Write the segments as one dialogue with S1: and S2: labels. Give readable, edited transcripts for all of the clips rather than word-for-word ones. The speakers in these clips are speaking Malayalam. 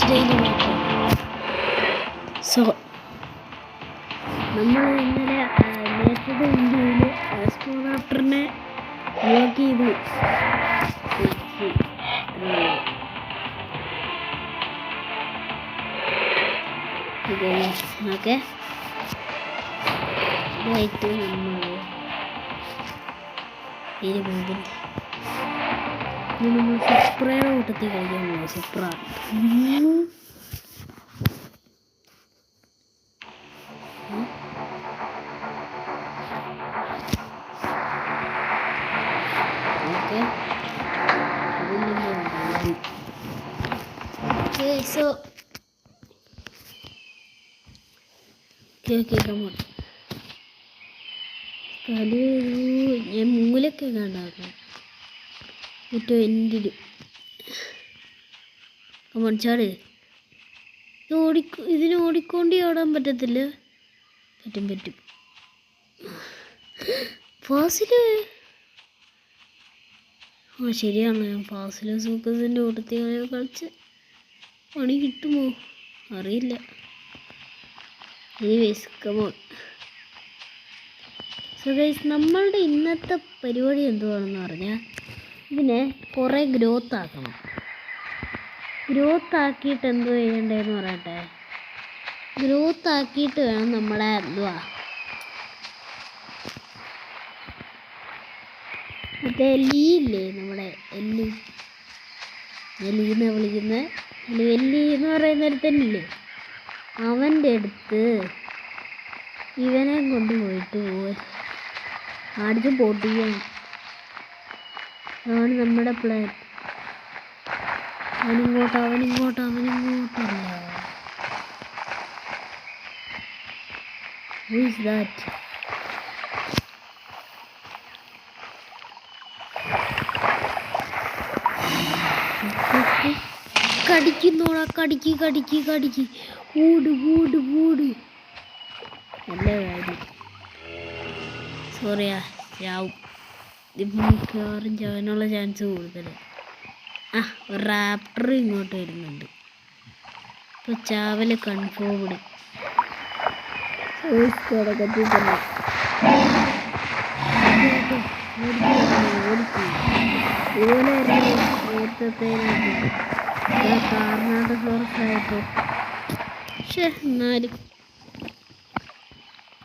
S1: ഡേയിൽ സോ നമ്മൾ ഇന്നലെ നേരത്തെ വീഡിയോയിൽ ആസ്ട്രോണോട്ടറിനെ വ്ലോഗ് ചെയ്തു. ഓക്കെ, ഇതായിട്ട് നമ്മൾ നമ്മൾ സുപ്രയുടെ കൂട്ടത്തിൽ കളിക്കാൻ പോകും. സുപ്ര so okay, come on. ഞാൻ മൂലൊക്കെ കണ്ടാക്കാം ഏറ്റവും എൻ്റെ കമൺചാട് ഇതിന് ഓടിക്കൊണ്ട് ഓടാൻ പറ്റത്തില്ല. പറ്റും ഫാസില്. ശരിയാണ്, ഞാൻ ഫാസില് സൂക്കസിൻ്റെ കൂട്ടത്തിൽ കളിച്ച് പണി കിട്ടുമോ അറിയില്ല. കമോൺ. സോ ഗൈസ്, നമ്മളുടെ ഇന്നത്തെ പരിപാടി എന്തുവാണെന്ന് പറഞ്ഞാൽ ഇതിനെ കുറേ ഗ്രോത്ത് ആക്കണം. ഗ്രോത്ത് ആക്കിയിട്ട് എന്തോ ചെയ്യണ്ടേന്ന് പറയട്ടെ. ഗ്രോത്ത് ആക്കിയിട്ട് വേണം നമ്മളെ മറ്റേ എല്ലിയില്ലേ, നമ്മുടെ എല്ലിന്ന് വിളിക്കുന്ന എല്ലി എന്ന് പറയുന്നൊരു തന്നെയില്ലേ, അവൻ്റെ അടുത്ത് ഇവനെ കൊണ്ടുപോയിട്ട് ആടിച്ച് പൊട്ടിക്കാൻ. അതാണ് നമ്മുടെ പ്ലാൻ. അവനിങ്ങോട്ടല്ല. Who is that? കടിക്കുന്നോടാ, കടിക്ക്. ഓട്. നല്ല കാര്യം. സോറിയാ, ചാവും. മിക്കവാറും ചാവാനുള്ള ചാൻസ് കൂടുതൽ. ഒരു റാപ്റ്റർ ഇങ്ങോട്ട് വരുന്നുണ്ട്. ഇപ്പോൾ ചാവല് കൺഫേംഡ്. തുടക്കത്തിൽ തന്നെ ഇതുപോലെ നേരത്തേനായിട്ട് കാർണാടകോറസായിട്ട്. പക്ഷെ എന്നാലും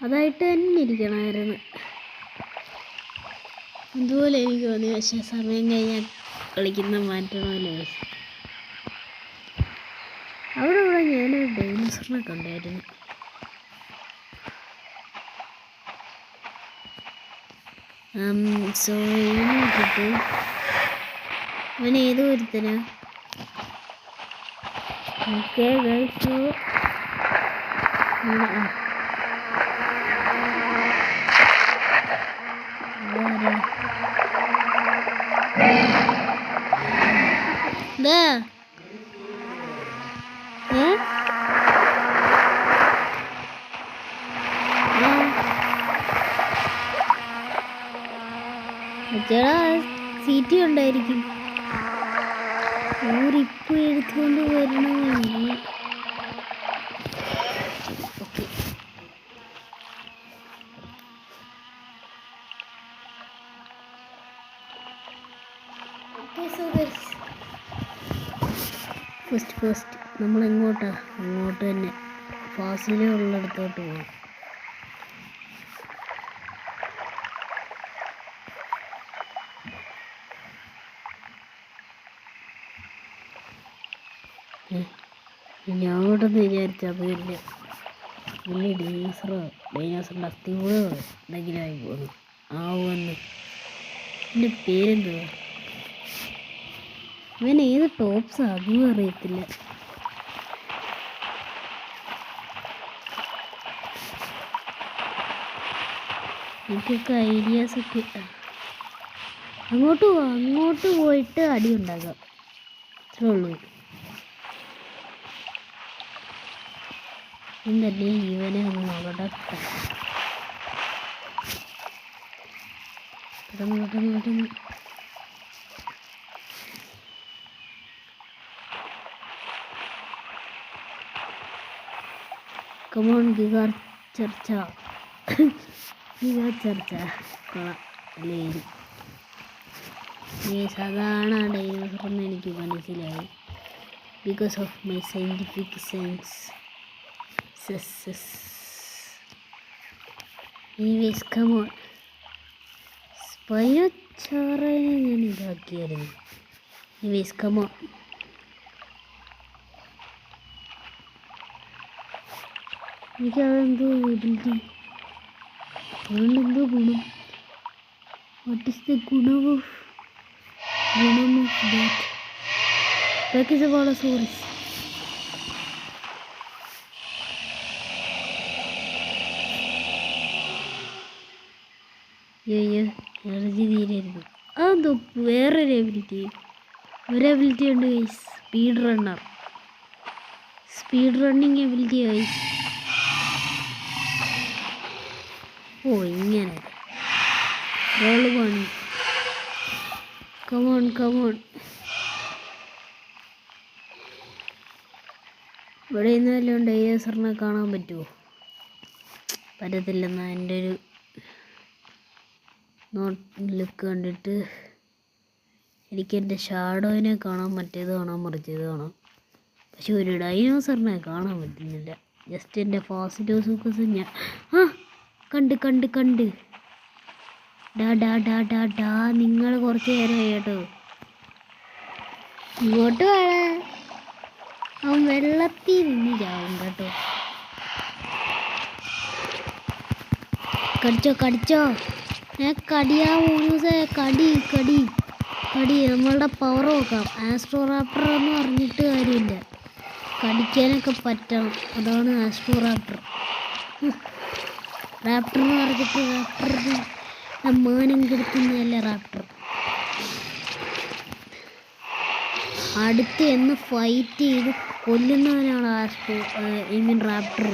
S1: അതായിട്ട് തന്നെ ഇരിക്കണമായിരുന്നു. അതുപോലെ എനിക്ക് തോന്നി. പക്ഷെ സമയം കഴിഞ്ഞാൽ കളിക്കുന്ന മാറ്റണമല്ലോ. അവിടെ ഞാനൊരു ഡൈനോസറിനെ കണ്ടായിരുന്നു. സോ നോക്കിയിട്ട് അവൻ ഏതോ ഒരുത്തനാ. ഓക്കെ ഗൈസ്, ചേടാ സീറ്റ് ഉണ്ടായിരിക്കും. ഊരിപ്പ് എടുത്തുകൊണ്ട് വരണമെന്ന്. ഫസ്റ്റ് നമ്മൾ അങ്ങോട്ട് തന്നെ ഫാസിലെ ഉള്ളിടത്തോട്ട് പോകാം. ഞാൻ അവിടെ നിന്ന് വിചാരിച്ച അത് വലിയ ഡൈനോസറിൻ്റെ അസ്ഥി കൂടെ എന്തെങ്കിലും ആയി പോകുന്നു ആവുമെന്ന്. എൻ്റെ പേരെന്തുവാ? അവൻ ഏത് ടോപ്സാ അതും അറിയത്തില്ല. എനിക്കൊക്കെ ഐഡിയാസൊക്കെ. അങ്ങോട്ട് പോയിട്ട് അടി ഉണ്ടാകാം, അത്രേ ഉള്ളൂ. എന്നല്ലേ ഇവനെ ഒന്ന് നോക്കട്ടെ. പെട്ടെന്ന് കമോൺ ഗിഗാർ ചർച്ച ഗിഗാർ ചർച്ച അല്ലേ അതാണ് ആ ഡൈനോസർ എന്ന് എനിക്ക് മനസ്സിലായി because of my scientific sense. Anyways come on സ്പൈനോസോറസിനെ ഞാൻ ഇതാക്കിയായിരുന്നു. എനിവേസ് കമോൺ എനിക്കതെന്തോ എബിലിറ്റി അതുകൊണ്ടെന്തോ ഗുണം. വാട്ട് ഈസ് ദ ഗുണം ഓഫ് that? Brachiosaurus. എനർജി തീരരുത്. അതെന്തോ വേറൊരു എബിലിറ്റി ഉണ്ട് guys. Speed running ability guys. ഓ ഇങ്ങനെ റോള് പണി. കമോൺ ഇവിടെ നിന്ന് വല്ലതും ഡൈനോസറിനെ കാണാൻ പറ്റുമോ? പറ്റത്തില്ലെന്നാ എൻ്റെ ഒരു ലുക്ക് കണ്ടിട്ട്. എനിക്ക് എൻ്റെ ഷാഡോവിനെ കാണാൻ, മറ്റേത് കാണാൻ, മറിച്ചത് കാണാം. പക്ഷെ ഒരു ഡൈനോസറിനെ കാണാൻ പറ്റുന്നില്ല. ജസ്റ്റ് എൻ്റെ ഫാസിലോസൂക്കസ് ഞാൻ കണ്ട് ഡാ നിങ്ങൾ കുറച്ച് നേരമായി കേട്ടോ. ഇങ്ങോട്ട് വേണേ അവൻ വെള്ളത്തിൽ നിന്ന് ചാവും കേട്ടോ. കടിച്ചോ കടിയാ മൂന്നൂസേ കടി നമ്മളുടെ പവർ നോക്കാം. ആസ്ട്രോറാപ്റ്റർ എന്ന് പറഞ്ഞിട്ട് കാര്യമില്ല, കടിക്കാനൊക്കെ പറ്റണം. അതാണ് ആസ്ട്രോറാപ്റ്റർ. റാപ്റ്റർ എന്ന് പറഞ്ഞിട്ട് റാപ്റ്ററിന് മാനം കെടുത്തുന്നതല്ല റാപ്റ്റർ. അടുത്ത് എന്ന് ഫൈറ്റ് ചെയ്ത് കൊല്ലുന്നവനാണ് റാപ്റ്റർ.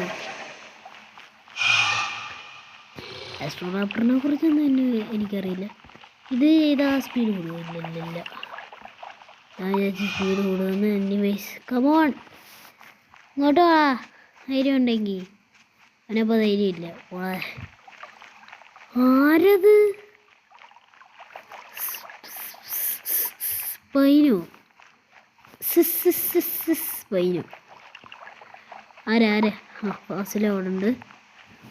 S1: ആസ്ട്രോറാപ്റ്ററിനെ കുറിച്ചൊന്നും എനിക്കറിയില്ല. ഇത് ചെയ്താൽ സ്പീഡ് കൂടുമോ? ഇല്ല ഞാൻ വിചാരിച്ചു സ്പീഡ് കൂടുമെന്ന്. എനിവേസ് കമോൺ ഇങ്ങോട്ട് വാ, ധൈര്യം ഉണ്ടെങ്കിൽ. അവനപ്പോൾ ധൈര്യമില്ല. ആരത്? സ്പൈനോ ആരാ? ഫാസിലോ അവിടെ ഉണ്ട്.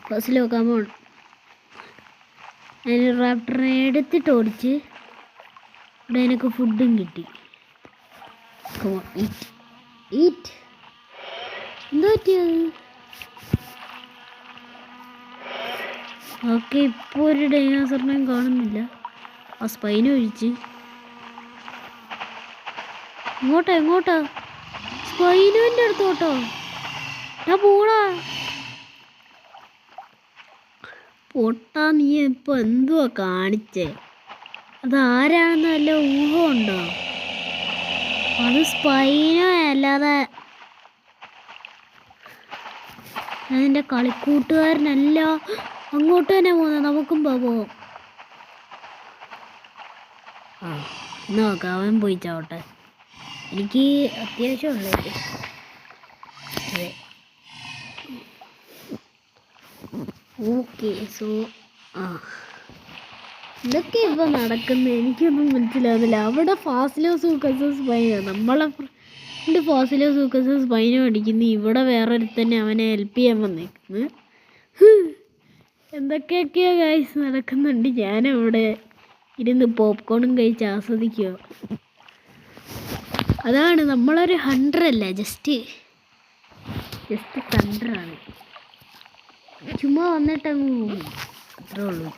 S1: ഫാസിലോ കമോൺ. അതിന് റാപ്റ്ററിനെ എടുത്തിട്ട് ഓടിച്ച് ഇവിടെ എനിക്ക് ഫുഡും കിട്ടി. Come on eat. എന്താ പറ്റിയത്? ഓക്കെ, ഇപ്പോൾ ഒരു ഡൈനോസറിനെയും കാണുന്നില്ല. ആ സ്പൈന ഒഴിച്ച് എങ്ങോട്ടാ സ്പൈനോൻ്റെ അടുത്തോട്ടോ. ഞാൻ പൊട്ടാ. നീ ഇപ്പോൾ എന്തുവാ കാണിച്ചേ? അതാരാണെന്ന് വല്ല ഊഹമുണ്ടോ? അത് സ്പൈനോ അല്ലാതെ അതിൻ്റെ കളിക്കൂട്ടുകാരനല്ല. അങ്ങോട്ട് തന്നെ പോകുന്നത്. നമുക്കും പോവാം. നോക്കാം, അവൻ പോയി ചാവട്ടെ. എനിക്ക് അത്യാവശ്യമുള്ളത്. അതെ, ഓക്കെ. സോ ഇതൊക്കെ ഇപ്പം നടക്കുന്നത് എനിക്കൊന്നും മനസ്സിലാവുന്നില്ല. അവിടെ ഫാസിലോസൂക്കസ് സ്പൈനോ, നമ്മളെ ഫാസിലോസൂക്കസ് സ്പൈനോ അടിക്കുന്നു. ഇവിടെ വേറൊരു തന്നെ അവനെ ഹെൽപ്പ് ചെയ്യാൻ വന്നേക്കുന്നു. എന്തൊക്കെയൊക്കെയോ ഗൈസ് നടക്കുന്നുണ്ട്. ഞാനവിടെ ഇരുന്ന് പോപ്കോണും കഴിച്ച് ആസ്വദിക്കുക. അതാണ്, നമ്മളൊരു ഹണ്ടറല്ല, ജസ്റ്റ് ഹണ്ടറാണ്. ചുമ്മാ വന്നിട്ടങ്ങ് പോകും, അത്രേ ഉള്ളൂ.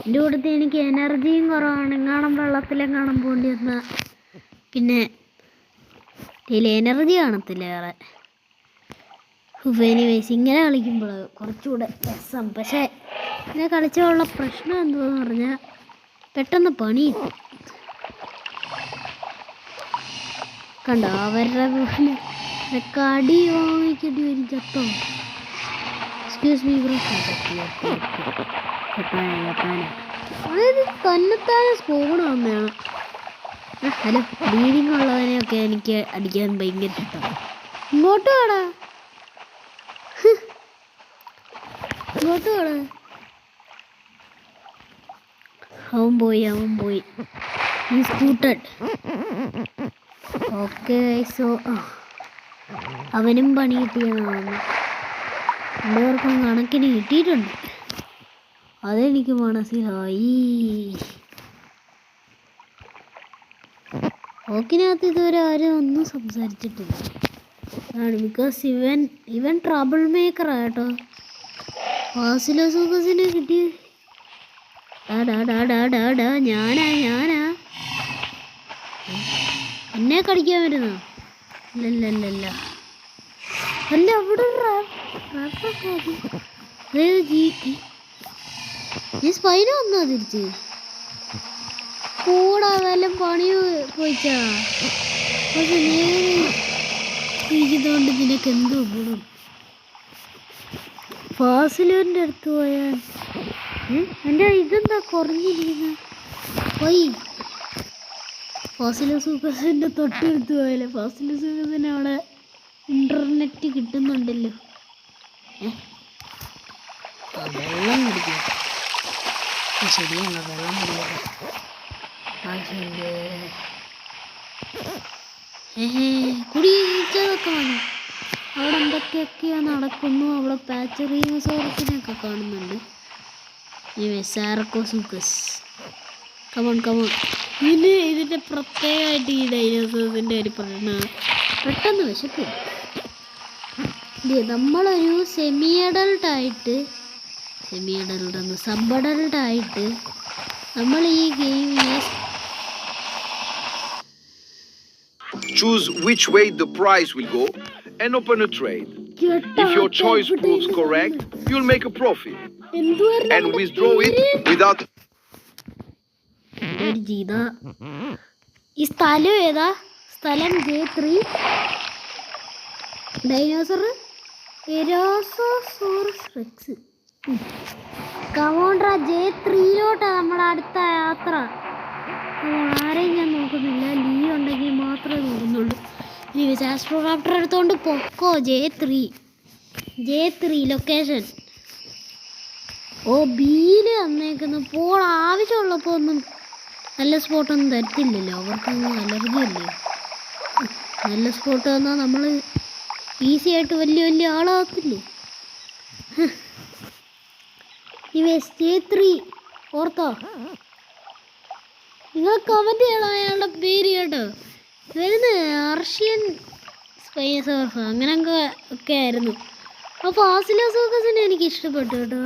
S1: എൻ്റെ കൂട്ടത്തിൽ എനിക്ക് എനർജിയും കുറവാണ്. എങ്ങാണം വെള്ളത്തിലെങ്ങാണം പോകേണ്ടി വന്നാൽ പിന്നെ എനർജി കാണത്തില്ല വേറെ. എനിവേസ് ഇങ്ങനെ കളിക്കുമ്പോൾ കുറച്ചുകൂടെ രസം. പക്ഷേ ഇങ്ങനെ കളിച്ചുള്ള പ്രശ്നം എന്തുവാന്ന് പറഞ്ഞാൽ പെട്ടെന്ന് പണി കിട്ടും. കണ്ടോ അവരുടെ പോലെ കടി വാങ്ങിക്കേണ്ടി വരും. ചത്തോ? Excuse me bro. അതായത് തന്നെത്താനെ സ്പോൺ വന്നതാണ്. ഹലോ, ബ്ലീഡിങ് ഉള്ളതിനെയൊക്കെ എനിക്ക് അടിക്കാൻ ഭയങ്കര ഇഷ്ടമാണ്. ഇങ്ങോട്ട് വാടാ, ഇങ്ങോട്ട് വാടാ. അവൻ പോയി സ്കൂട്ടഡ്. ഓക്കെ സോ അവനും പണി കിട്ടിയതാണ്. രണ്ടുപേർക്കും കണക്കിന് കിട്ടിയിട്ടുണ്ട്, അതെനിക്ക് മനസ്സിലായി. ഓക്കിനകത്ത് ഇതുവരെ ആരും ഒന്നും സംസാരിച്ചിട്ടില്ല. ബിക്കോസ് ഇവൻ ട്രബിൾ മേക്കറാ കേട്ടോ. ഫാസിലോസൂക്കസിനെ കിട്ടി. ഞാനാ എന്നെ കടിക്കാൻ വരുന്നോ? ഇല്ല അല്ല, അവിടെ ഈ സ്പൈന വന്നോ തിരിച്ച്? കൂടാ വല്ല പണി പോയിച്ചാ. പക്ഷെ നീതുകൊണ്ട് നിനക്ക് എന്തോ ഗുണം? ഫാസിലോന്റെ അടുത്ത് പോയാൽ എൻ്റെ ഇതെന്താ കുറഞ്ഞിരിക്കുന്ന? പോയി ഫാസിലോ സൂപ്പസിൻ്റെ തൊട്ടടുത്ത് പോയാലേ. ഫാസിലോ സൂപ്പസിന് അവിടെ ഇൻ്റർനെറ്റ് കിട്ടുന്നുണ്ടല്ലോ. വെള്ളം കുടിക്കും. ശരിയാണോ? വെള്ളം കുടിക്കുക. കുടിച്ചതൊക്കെ വന്നു. അവിടെ എന്തൊക്കെയൊക്കെയാ നടക്കുന്നു. അവിടെ പാച്ചറീമസോറസിനെയൊക്കെ കാണുന്നുണ്ട്. സാർക്കോസൂക്കസ് കമോൺ. ഇതിൻ്റെ പ്രത്യേകമായിട്ട് ഈ ഡൈനോസേഴ്സിൻ്റെ ഒരു പെട്ടെന്ന് വിശക്കും. നമ്മളൊരു സബ് അഡൾട്ടായിട്ട് നമ്മൾ ഈ ഗെയിമിനെ
S2: choose which way the price will go and open a trade. If your choice proves correct, you'll make a profit and withdraw it without.
S1: ഈ സ്ഥലം ഏതാ? സ്ഥലം J3. Dinosaur എരോസോസോറസ് Rex. കമോൺട്രാ, J3ലോട്ടാ നമ്മുടെ അടുത്ത യാത്ര. ആരെയും ഞാൻ നോക്കുന്നില്ല, ലീ ഉണ്ടെങ്കിൽ മാത്രമേ നോക്കുന്നുള്ളൂ. ആസ്ട്രോറാപ്റ്റർ എടുത്തോണ്ട് പൊക്കോ. J3 location. ബിയില് വന്നേക്കുന്നു. പോൾ ആവശ്യമുള്ളപ്പോൾ ഒന്നും നല്ല സ്പോട്ടൊന്നും തരത്തില്ലല്ലോ. അവർക്കൊന്നും അലർജി അല്ലേ. നല്ല സ്പോട്ട് വന്നാൽ നമ്മൾ ഈസി ആയിട്ട് വലിയ ആളാകത്തില്ലേ. J3 ortho? നിങ്ങൾ കമൻറ്റ് ചെയ്യണം അയാളുടെ പേര് കേട്ടോ. വരുന്ന അർഷ്യൻ സ്പൈനോസോറസ് അങ്ങനെയൊക്കെ ആയിരുന്നു. അപ്പോൾ ഫാസിലോസൂക്കസിനെ എനിക്ക് ഇഷ്ടപ്പെട്ടു കേട്ടോ.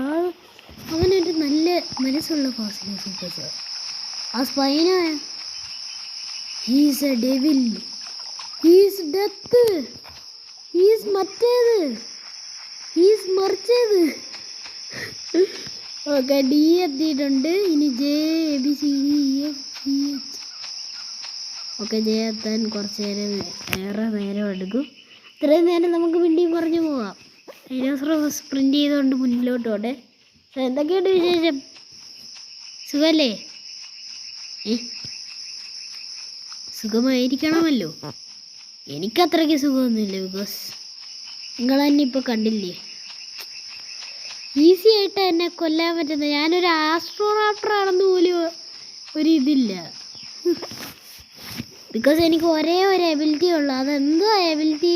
S1: അവനൊരു നല്ല മനസ്സുള്ള ഫാസിലോസൂക്കസ്. ആ spina he's A devil, he's death, he's മറ്റേത്, ഹീസ് മറിച്ചത്. ഓക്കെ, ഡി എത്തിയിട്ടുണ്ട്. ഇനി JABCDEFGH. ഓക്കെ, ജെ എത്താൻ കുറച്ച് നേരം എടുക്കും. ഇത്രയും നേരം നമുക്ക് പിന്നെയും പറഞ്ഞു പോവാം. ഡൈനോസർ സ്പ്രിൻ്റ് ചെയ്തുകൊണ്ട് മുന്നിലോട്ടോടെ. എന്തൊക്കെയുണ്ട് വിശേഷം? സുഖമല്ലേ? സുഖമായിരിക്കണമല്ലോ. എനിക്കത്രയ്ക്ക് സുഖമൊന്നുമില്ല. ബിക്കോസ് നിങ്ങൾ തന്നെ ഇപ്പോൾ കണ്ടില്ലേ, ഈസി ആയിട്ട് എന്നെ കൊല്ലാൻ പറ്റുന്ന ഞാനൊരു ആസ്ട്രോറാപ്റ്റർ ആണെന്ന് പോലും ഒരിതില്ല. ബിക്കോസ് എനിക്ക് ഒരേ ഒരു എബിലിറ്റി ഉള്ളു. അതെന്തോ എബിലിറ്റി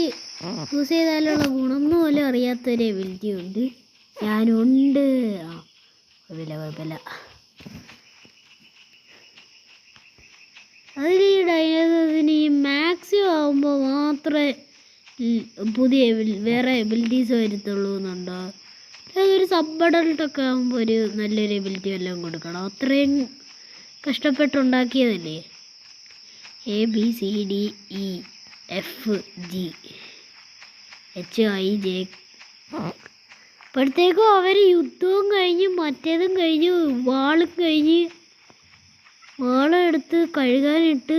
S1: യൂസ് ചെയ്താലുള്ള ഗുണമെന്ന് പോലും അറിയാത്തൊരു എബിലിറ്റി ഉണ്ട്. ഞാനുണ്ട്. കുഴപ്പമില്ല. അതിൽ ഈ ഡൈനോസേഴ്സിന് ഈ മാക്സിമം ആകുമ്പോൾ മാത്രമേ പുതിയ വേറെ എബിലിറ്റീസ് വരത്തുള്ളൂ എന്നുണ്ടോ? അതൊരു സബ് അഡൾട്ടൊക്കെ ആകുമ്പോൾ ഒരു നല്ലൊരു എബിലിറ്റി എല്ലാം കൊടുക്കണം. അത്രയും കഷ്ടപ്പെട്ടുണ്ടാക്കിയതല്ലേ. ABCDEFGHIJ. അപ്പോഴത്തേക്കും അവർ യുദ്ധവും കഴിഞ്ഞ് മറ്റേതും കഴിഞ്ഞ് വാളും കഴിഞ്ഞ് വാളെടുത്ത് കഴുകാനിട്ട്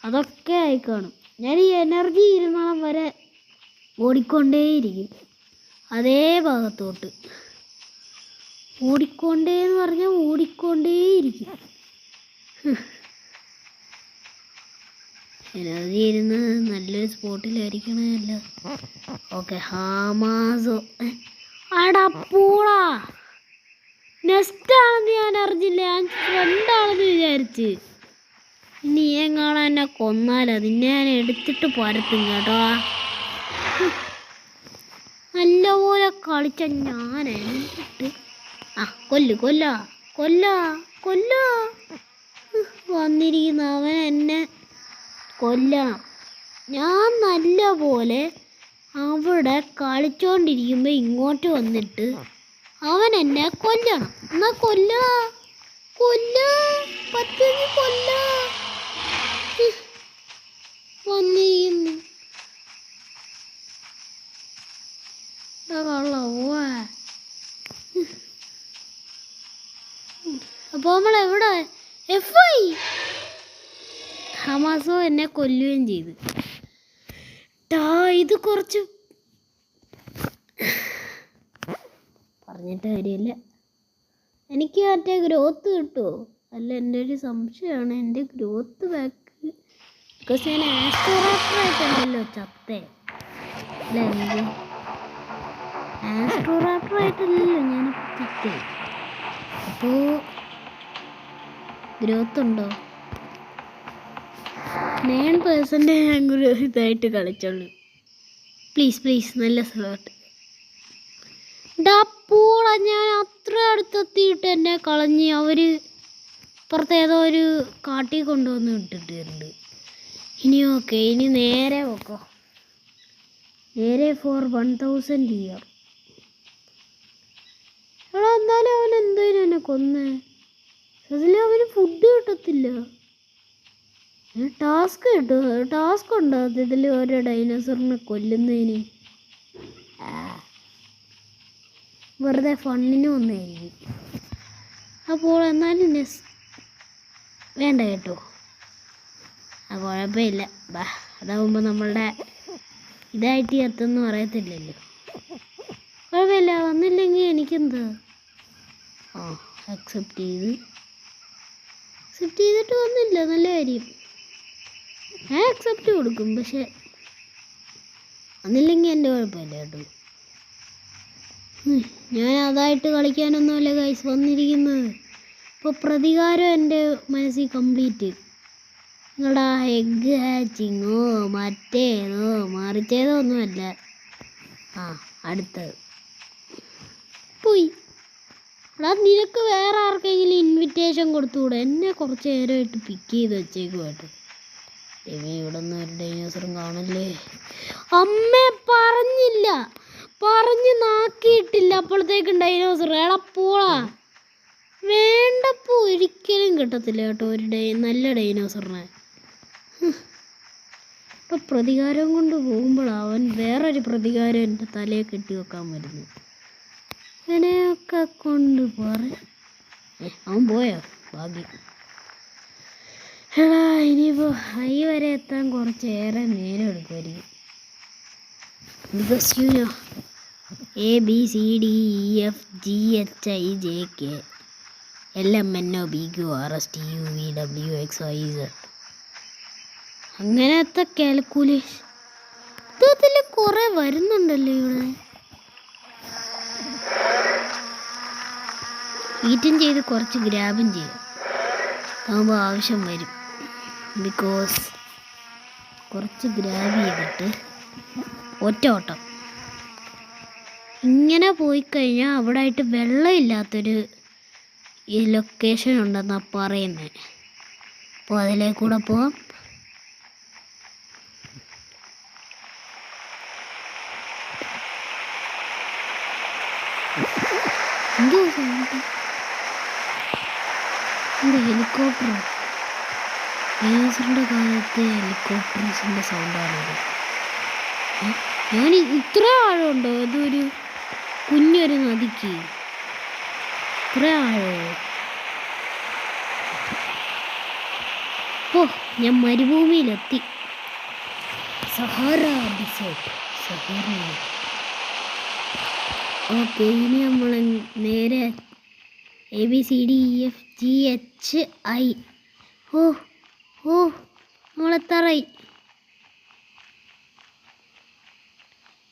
S1: അതൊക്കെ ആയിക്കാണും. ഞാൻ ഈ എനർജി ഇരുന്നോളം വരെ ഓടിക്കൊണ്ടേയിരിക്കും. അതേ ഭാഗത്തോട്ട് ഓടിക്കൊണ്ടേന്ന് പറഞ്ഞാൽ ഓടിക്കൊണ്ടേയിരിക്കും. എനർജി ഇരുന്ന് നല്ലൊരു സ്പോട്ടിലായിരിക്കണമല്ലോ. ഓക്കെ, ഹാമാസോ അടപ്പൂളാ നെക്സ്റ്റ് ആണെന്ന് ഞാൻ അറിഞ്ഞില്ല. ഞാൻ ഫ്രണ്ടാണെന്ന് വിചാരിച്ച്. ഇനി ഞാൻ കാണാൻ എന്നെ കൊന്നാലോ, നിന്നെ ഞാൻ എടുത്തിട്ട് പരത്തും കേട്ടോ. നല്ലപോലെ കളിച്ച ഞാൻ എന്നിട്ട് കൊല്ല വന്നിരിക്കുന്ന അവൻ എന്നെ കൊല്ലണം. ഞാൻ നല്ല പോലെ അവിടെ കളിച്ചോണ്ടിരിക്കുമ്പോൾ ഇങ്ങോട്ട് വന്നിട്ട് അവൻ എന്നെ കൊല്ലണം. എന്നാ കൊല്ല പറ്റുമെങ്കിൽ കൊല്ല വന്നിരിക്കുന്നു. അപ്പൊ നമ്മളെവിടെ FI ഹമാസോ എന്നെ കൊല്ലുകയും ചെയ്തു. ഇത് കുറച്ച് പറഞ്ഞിട്ട് കാര്യമില്ല. എനിക്ക് മറ്റേ ഗ്രോത്ത് കിട്ടുമോ? അല്ല, എൻ്റെ ഒരു സംശയമാണ്. എൻ്റെ ഗ്രോത്ത് ബാക്ക് ബിക്കോസ് ഞാൻ ആസ്ട്രോറാപ്റ്ററായിട്ടുണ്ടല്ലോ ചത്തേ. അല്ല, എനിക്ക് ആസ്ട്രോറാപ്റ്ററായിട്ടല്ലല്ലോ ഞാൻ ചത്തേ. അപ്പോൾ ഗ്രോത്ത് ഉണ്ടോ? 9% ഞാൻ ഇതായിട്ട് കളിച്ചോളൂ. പ്ലീസ് നല്ല സ്ലോട്ട്. ഡപ്പൂള ഞാൻ അത്ര അടുത്തെത്തിയിട്ട് എന്നെ കളഞ്ഞ് അവർ പുറത്തേതോ ഒരു കാട്ടി കൊണ്ടുവന്ന് ഇട്ടിട്ടുണ്ട്. ഇനി ഓക്കെ, ഇനി നേരെ വെക്കോ, നേരെ ഫോർ 1000 year. എടാ, എന്നാലും അവൻ എന്തായാലും എന്നെ കൊന്നേ. അതിൽ അവന് ഫുഡ് കിട്ടത്തില്ല. ടാസ്ക് കിട്ടും. ടാസ്ക് ഉണ്ടോ ഇതിൽ ഓരോ ഡൈനോസറിനെ കൊല്ലുന്നതിന്? വെറുതെ ഫണ്ണിന് വന്നായിരിക്കും. അപ്പോൾ എന്നാലും വേണ്ട കേട്ടോ. കുഴപ്പമില്ല. അതാവുമ്പോൾ നമ്മളുടെ ഇതായിട്ട് എത്തുമെന്ന് പറയത്തില്ലല്ലോ. കുഴപ്പമില്ല, വന്നില്ലെങ്കിൽ എനിക്കെന്താ. അക്സെപ്റ്റ് ചെയ്തിട്ട് വന്നില്ല, നല്ല കാര്യം. ഞാൻ അക്സെപ്റ്റ് കൊടുക്കും, പക്ഷെ വന്നില്ലെങ്കിൽ എൻ്റെ കുഴപ്പമില്ല കേട്ടോ. ഞാൻ അതായിട്ട് കളിക്കാനൊന്നുമല്ല ഗൈസ് വന്നിരിക്കുന്നത്. ഇപ്പോൾ പ്രതികാരം എൻ്റെ മനസ്സിൽ കംപ്ലീറ്റ്. നിങ്ങളുടെ ആ എഗ്ഗ് ഹാച്ചിങ്ങോ മറ്റേതോ മറിച്ചേതോ ഒന്നുമല്ല. അടുത്തത് പോയി. എടാ, നിനക്ക് വേറെ ആർക്കെങ്കിലും ഇൻവിറ്റേഷൻ കൊടുത്തുകൂടെ? എന്നെ കുറച്ച് നേരമായിട്ട് പിക്ക് ചെയ്ത് വെച്ചേക്കുമായിട്ട്. ഇവിടെ ഒന്നും ഒരു ഡൈനോസറും കാണല്ലേ. അമ്മേ, പറഞ്ഞ് നാക്കിയിട്ടില്ല. അപ്പോഴത്തേക്കും ഡൈനോസർ. എടാ പോളാ, വേണ്ടപ്പോ ഒരിക്കലും കിട്ടത്തില്ല കേട്ടോ ഒരു നല്ല ഡൈനോസറിനെ. ഇപ്പം പ്രതികാരം കൊണ്ട് പോകുമ്പോഴാണ് അവൻ വേറൊരു പ്രതികാരം എൻ്റെ തലയെ കെട്ടി വെക്കാൻ വരുന്നു. അവനെയൊക്കെ കൊണ്ട് അവൻ പോയോ? ഭാഗ്യം. എടാ, ഇനിയിപ്പോൾ ഹൈ വരെ എത്താൻ കുറച്ചേറെ നേരം എടുക്കുമായിരിക്കും. ബിക്കോസ് ABCDEFGHIJK LMNOPQRSTUVWXYZ അങ്ങനത്തെ കാൽക്കുലേഷൻ ഇതിൽ കുറേ വരുന്നുണ്ടല്ലോ. ഇവിടെ ഈറ്റും ചെയ്ത് കുറച്ച് ഗ്രാബും ചെയ്യും. അതാകുമ്പോൾ ആവശ്യം വരും. ബിക്കോസ് കുറച്ച് ഗ്രാബ് ചെയ്തിട്ട് ഒറ്റ ഓട്ടം ഇങ്ങനെ പോയി കഴിഞ്ഞാൽ അവിടെ ആയിട്ട് വെള്ളമില്ലാത്തൊരു ഈ ലൊക്കേഷൻ ഉണ്ടെന്നാണ് പറയുന്നത്. അപ്പോൾ അതിലേക്കൂടെ പോവാം. എന്തോ ഹെലികോപ്റ്ററോ? ഡൈനോസറിൻ്റെ കാലത്ത് ഹെലികോപ്റ്റേഴ്സിൻ്റെ സൗണ്ടാണത്. ഞാൻ ഇത്ര ആഴമുണ്ടോ? അതൊരു കുഞ്ഞൊരു നദിക്ക് ഇത്ര ആഴമോ? ഓ, ഞാൻ മരുഭൂമിയിലെത്തി. Sahara dessert. ഓക്കെ, ഇനി നമ്മൾ നേരെ ABCDEFGHI. നമ്മൾ നമ്മളെത്താറായി.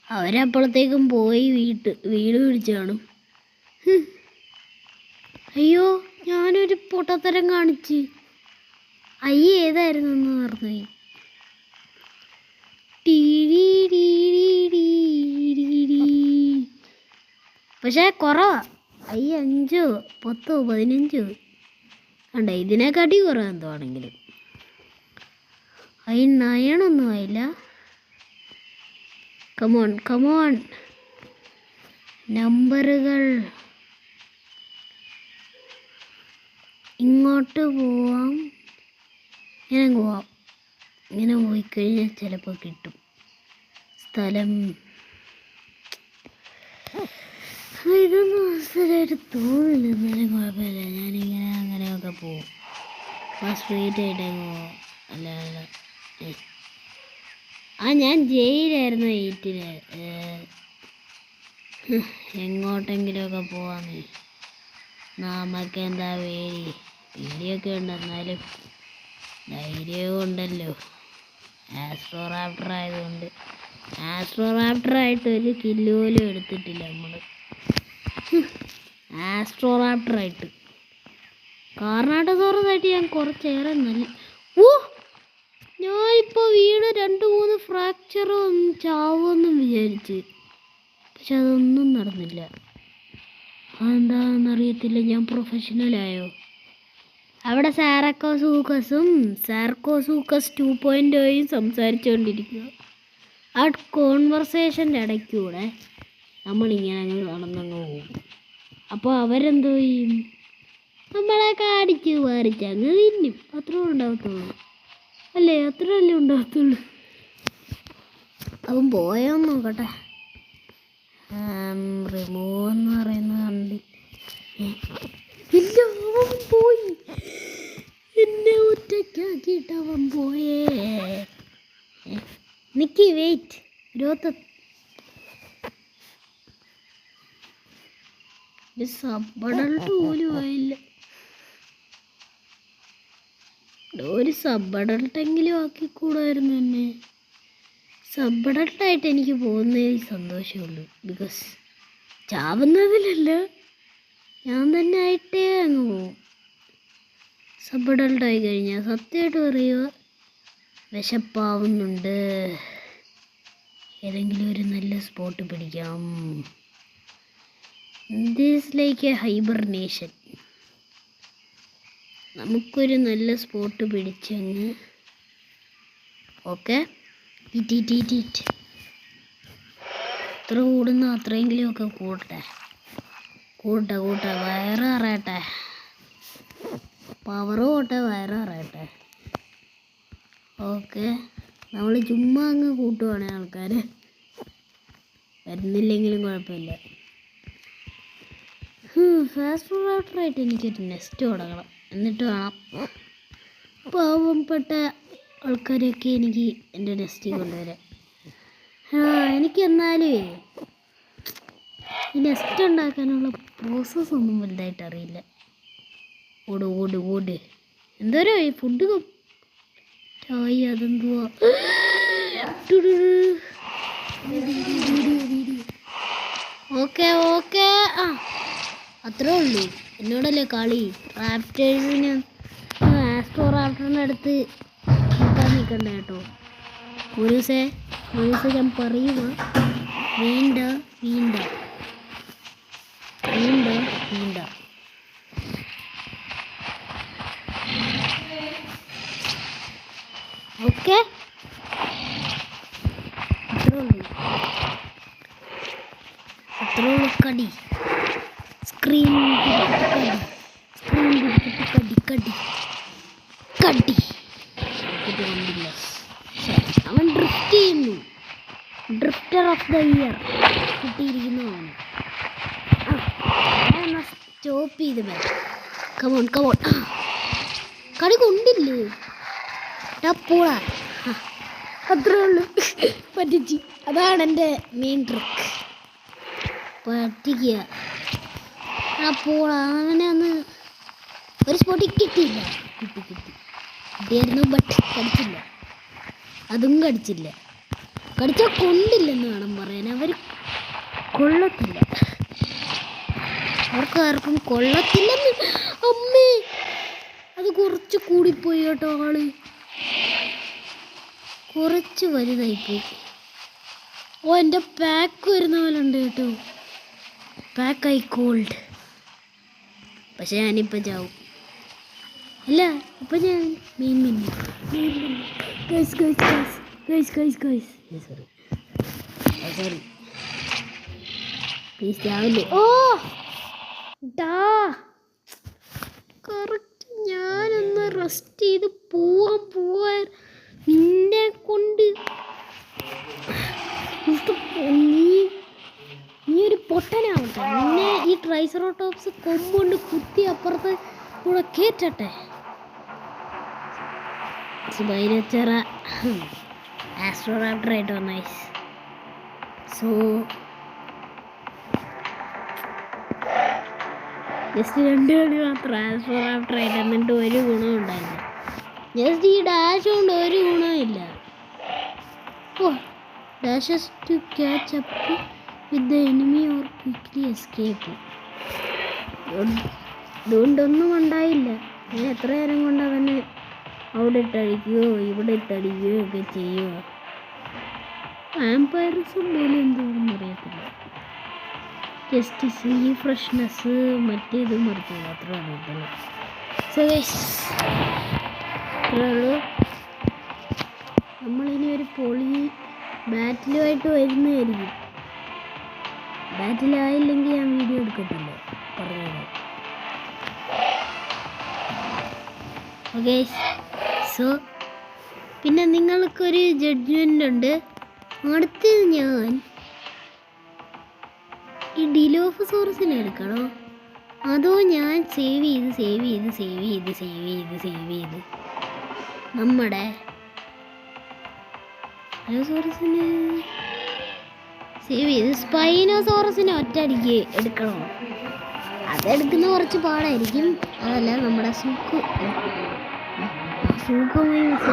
S1: അവരപ്പോഴത്തേക്കും പോയി വീട് പിടിച്ച് കാണും. അയ്യോ, ഞാനൊരു പൊട്ടത്തരം കാണിച്ച്. ഏതായിരുന്നു എന്ന് പറഞ്ഞുപോയി. പക്ഷേ കുറവാ. 5, 10, 15 കണ്ട. ഇതിനെക്കാട്ടി കുറവ് എന്തോ ആണെങ്കിലും. 9 ഒന്നും ആയില്ല. കമോൺ നമ്പറുകൾ. ഇങ്ങോട്ട് പോവാം. ഇങ്ങനെ പോയിക്കഴിഞ്ഞാൽ ചിലപ്പോൾ കിട്ടും സ്ഥലം. ഇതൊന്നും അവസരമായിട്ട് തോന്നില്ല. എന്നാലും കുഴപ്പമില്ല. ഞാനിങ്ങനെ അങ്ങനെയൊക്കെ പോവും. സ്ട്രെയിറ്റ് ആയിട്ടങ്ങ് പോവാം. അല്ല ഞാൻ ജയിലായിരുന്നു 8-ല്. എങ്ങോട്ടെങ്കിലുമൊക്കെ പോവാന്ന്. നമുക്കെന്താ പേടിയൊക്കെ ഉണ്ട്, എന്നാലും ധൈര്യവും ഉണ്ടല്ലോ. ആസ്ട്രോറാപ്റ്റർ ആയതുകൊണ്ട്. ആസ്ട്രോറാപ്റ്ററായിട്ട് ഒരു കില്ല് പോലും എടുത്തിട്ടില്ല നമ്മൾ. ആസ്ട്രോറാപ്റ്ററായിട്ട് കാർണാട്ടോസോറസായിട്ട് ഞാൻ കുറച്ചേറെ നല്ല. ഞാനിപ്പോൾ വീണ് 2-3 ഫ്രാക്ചറും ചാവുമെന്നും വിചാരിച്ച്. പക്ഷെ അതൊന്നും നടന്നില്ല. അതെന്താണെന്നറിയത്തില്ല. ഞാൻ പ്രൊഫഷണലായോ? അവിടെ സാർക്കോസൂക്കസ് 2.0 സംസാരിച്ചുകൊണ്ടിരിക്കുക. ആ കോൺവെർസേഷൻ്റെ ഇടയ്ക്കൂടെ നമ്മളിങ്ങനെ അങ്ങ് നടന്നങ്ങ് പോകും. അപ്പോൾ അവരെന്തോ ചെയ്യും? നമ്മളൊക്കെ അടിച്ച് പറിച്ച് അങ്ങ് തിന്നും. അത്രേ ഉണ്ടാകത്തുള്ളൂ അല്ലേ? അത്രയല്ലേ ഉണ്ടാകത്തുള്ളൂ. അവൻ പോയോന്ന് നോക്കട്ടെ. റിമൂവ് എന്ന് പറയുന്നത് കണ്ടി. ഇല്ല, അവൻ പോയി. എന്നെ ഒറ്റയ്ക്കാക്കിയിട്ട് അവൻ പോയേ. നിക്കി വെയിറ്റ്. സബ്ബഡൾട്ട് പോലും ആയില്ല. ഒരു സബ്ബഡൾട്ടെങ്കിലും ആക്കിക്കൂടായിരുന്നു എന്നെ. സബ്ബഡൾട്ടായിട്ട് എനിക്ക് പോകുന്നതിൽ സന്തോഷമുള്ളൂ. ബിക്കോസ് ചാവുന്നതിലല്ല, ഞാൻ തന്നെ ആയിട്ടേ അങ്ങ് പോവും. സബ്ബഡൾട്ടായി കഴിഞ്ഞാൽ സത്യമായിട്ട് പറയുക, വിശപ്പാവുന്നുണ്ട്. ഏതെങ്കിലും ഒരു നല്ല സ്പോട്ട് പിടിക്കാം. This like A hibernation. നമുക്കൊരു നല്ല സ്പോട്ട് പിടിച്ചങ്ങ് ഓക്കെ. എത്ര കൂടുന്നോ അത്രയെങ്കിലുമൊക്കെ കൂട്ടട്ടെ. വയറ് അറിയട്ടെ. പവറ് പോട്ടെ, വയറ് അറിയട്ടെ. ഓക്കെ, നമ്മൾ ചുമ്മാ അങ്ങ് കൂട്ടുവാണ്. ആൾക്കാർ വരുന്നില്ലെങ്കിലും കുഴപ്പമില്ല. ഫാസ്റ്റ് റൗട്ടറായിട്ട് എനിക്കൊരു നെസ്റ്റ് തുടങ്ങണം. എന്നിട്ട് വേണം പാവപ്പെട്ട ആൾക്കാരെയൊക്കെ എനിക്ക് എൻ്റെ നെസ്റ്റിൽ കൊണ്ടുവരാൻ. എനിക്ക് എന്നാലും ഈ നെസ്റ്റ് ഉണ്ടാക്കാനുള്ള പ്രോസസ്സൊന്നും വലുതായിട്ട് അറിയില്ല. ഓട് എന്തോരോ ഈ ഫുഡ് ചായ അതെന്തുവാ. ഓക്കെ അത്രേ ഉള്ളൂ. എന്നോടല്ലേ കളി. റാപ്റ്റേഴ്സിന് ആസ്ട്രോറാപ്റ്ററിൻ്റെ അടുത്ത് കിട്ടാൻ നിൽക്കണ്ട കേട്ടോ. ഒരു ദിവസം ഞാൻ പറയുക, വേണ്ട. ഓക്കെ, അത്രേ ഉള്ളൂ. കടി സ്ക്രീൻ കടി കണ്ടില്ല. അവൻ ഡ്രിഫ്റ്റ് ചെയ്യുന്നു. ഡ്രിഫ്റ്റർ ഓഫ് ദ ഇയർ കിട്ടിയിരിക്കുന്നു അവന്. സ്റ്റോപ്പ് ചെയ്ത് കമോൺ കടി കൊണ്ടില്ലേ പോളാ. അത്രേ ഉള്ളൂ. പറ്റിച്ച്. അതാണ് എൻ്റെ മെയിൻ ട്രിക്ക്. പറ്റിക്കുക. പോളാ. അവനെ ഒന്ന് ഒരു സ്പോട്ടിൽ കിട്ടിയില്ല. കിട്ടിയായിരുന്നു, ബട്ട് കടിച്ചില്ല. അതും കടിച്ചില്ല. കടിച്ചാൽ കൊണ്ടില്ലെന്ന് വേണം പറയാൻ. അവർ കൊള്ളത്തില്ല, അവർക്കാർക്കും കൊള്ളത്തില്ലെന്ന്. അമ്മേ, അത് കുറച്ച് കൂടിപ്പോയി കേട്ടോ. ആള് കുറച്ച് വലുതായിപ്പോയി. ഓ, എൻ്റെ പാക്ക് വരുന്ന പോലെ ഉണ്ട് കേട്ടോ. പാക്കായി കോൾഡ്. പക്ഷെ ഞാനിപ്പോൾ ചാവും. അല്ല, ഇപ്പം ഞാൻ സോറി പ്ലീസ് ചാവില്ലേ. ഓ ഡാ, കറക്റ്റ് ഞാനൊന്ന് റെസ്റ്റ് ചെയ്ത് പോവാൻ നിന്നെ കൊണ്ട്. നീ ഒരു പൊട്ടനാവട്ടെ. നിന്നെ ഈ ട്രൈസറോട്ടോപ്സ് കൊമ്പുകൊണ്ട് കുത്തി അപ്പുറത്ത് കൂടെ കേറ്റട്ടെ. സ്പൈനോസോറ ആസ്ട്രോറാപ്റ്റർ ആയിട്ട് വന്ന. സോ ജസ്റ്റ് 2 കളി മാത്രം ആസ്ട്രോറാപ്റ്റർ ആയിട്ട്, എന്നിട്ട് ഒരു ഗുണവും ഉണ്ടായില്ല. ജസ്റ്റ് ഈ ഡാഷ് കൊണ്ട് ഒരു ഗുണവും ഇല്ല. ഓ, dashes to catch up with the enemy or quickly escape. ഇതുകൊണ്ടൊന്നും ഉണ്ടായില്ല. ഞാൻ എത്ര നേരം കൊണ്ട് അവനെ അവിടെ ഇട്ടടിക്കുകയോ ഇവിടെ ഇട്ടടിക്കുകയോ ഒക്കെ ചെയ്യുക. വാമ്പയർസും പോലും എന്തോന്നും അറിയത്തില്ല. ജസ്റ്റ് സീ ഫ്രഷ്നെസ് മറ്റേത് മറിച്ചത് അത്ര അറിയത്തില്ല. സോ അത്രേ ഉള്ളൂ. നമ്മളിനി ഒരു ബാറ്റിലുമായിട്ട് വരുന്നതായിരിക്കും. ബാറ്റിലായില്ലെങ്കിൽ ഞാൻ വീഡിയോ എടുക്കത്തില്ല, പറഞ്ഞത്. ഓക്കെ, സോ പിന്നെ നിങ്ങൾക്കൊരു ജഡ്ജ്മെൻ്റ് ഉണ്ട്. അടുത്തത് ഞാൻ ഈ ഡിലോഫസോറസിനെ എടുക്കണോ, അതോ ഞാൻ സേവ് ചെയ്ത് നമ്മുടെ ഡിലോഫസോറസിനെ സേവ് ചെയ്ത് സ്പൈനോസോറസിനെ ഒറ്റയടിക്ക് എടുക്കണോ? അതെടുക്കുന്ന കുറച്ച് പാടായിരിക്കും. അതല്ല, നമ്മുടെ സൂക്കമായി നോക്ക്.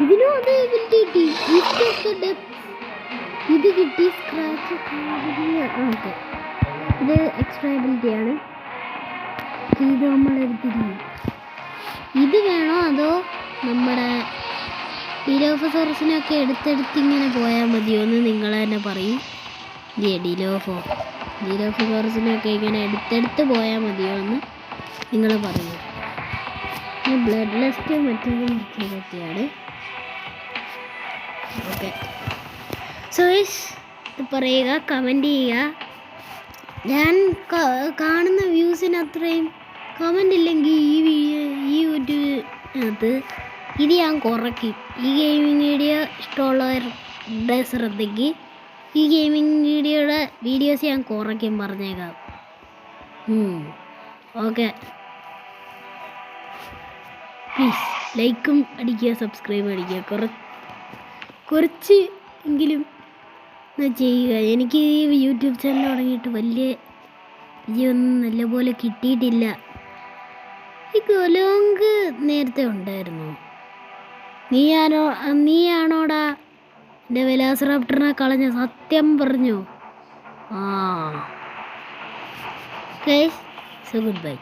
S1: ഇതിനും അത് എബിലിറ്റി കിട്ടി. ഇത് കിട്ടി സ്ക്രാച്ച്. ഓക്കെ, ഇത് എക്സ്ട്രാ എബിലിറ്റിയാണ്. ഇത് നമ്മളെടുത്തിരിക്കും. ഇത് വേണോ അതോ നമ്മുടെ ഡിലോഫസോറസിനൊക്കെ എടുത്തെടുത്ത് ഇങ്ങനെ പോയാൽ മതിയോ എന്ന് നിങ്ങൾ തന്നെ പറയും. ഡിലോഫസോറസിനൊക്കെ ഇങ്ങനെ എടുത്തെടുത്ത് പോയാൽ മതിയോ എന്ന് നിങ്ങൾ പറയും. ബ്ലഡ് ലെസ്റ്റ് മറ്റേതും പറ്റിയാണ്. ഓക്കെ, സോ ഇത് പറയുക, കമൻറ്റ് ചെയ്യുക. ഞാൻ കാണുന്ന വ്യൂസിന് അത്രയും കമൻ്റ് ഇല്ലെങ്കിൽ ഈ യൂട്യൂബിനകത്ത് ഇത് ഞാൻ കുറയ്ക്കും. ഈ ഗെയിമിംഗ് വീഡിയോ ഇഷ്ടമുള്ളവരുടെ ശ്രദ്ധയ്ക്ക് ഈ ഗെയിമിംഗ് വീഡിയോസ് ഞാൻ കുറയ്ക്കും, പറഞ്ഞേക്കാം. ഓക്കെ, പ്ലീസ് ലൈക്കും അടിക്കുക, സബ്സ്ക്രൈബ് അടിക്കുക. കുറച്ച് എങ്കിലും ചെയ്യുക. എനിക്ക് ഈ യൂട്യൂബ് ചാനൽ തുടങ്ങിയിട്ട് വലിയ വിജയമൊന്നും നല്ലപോലെ കിട്ടിയിട്ടില്ല. ഈ ഗോലോങ്ക് നേരത്തെ ഉണ്ടായിരുന്നു. നീയാണോടാ എൻ്റെ വെലോസിറാപ്റ്ററിനെ കളഞ്ഞ? സത്യം പറഞ്ഞോ? Okay, so good bye.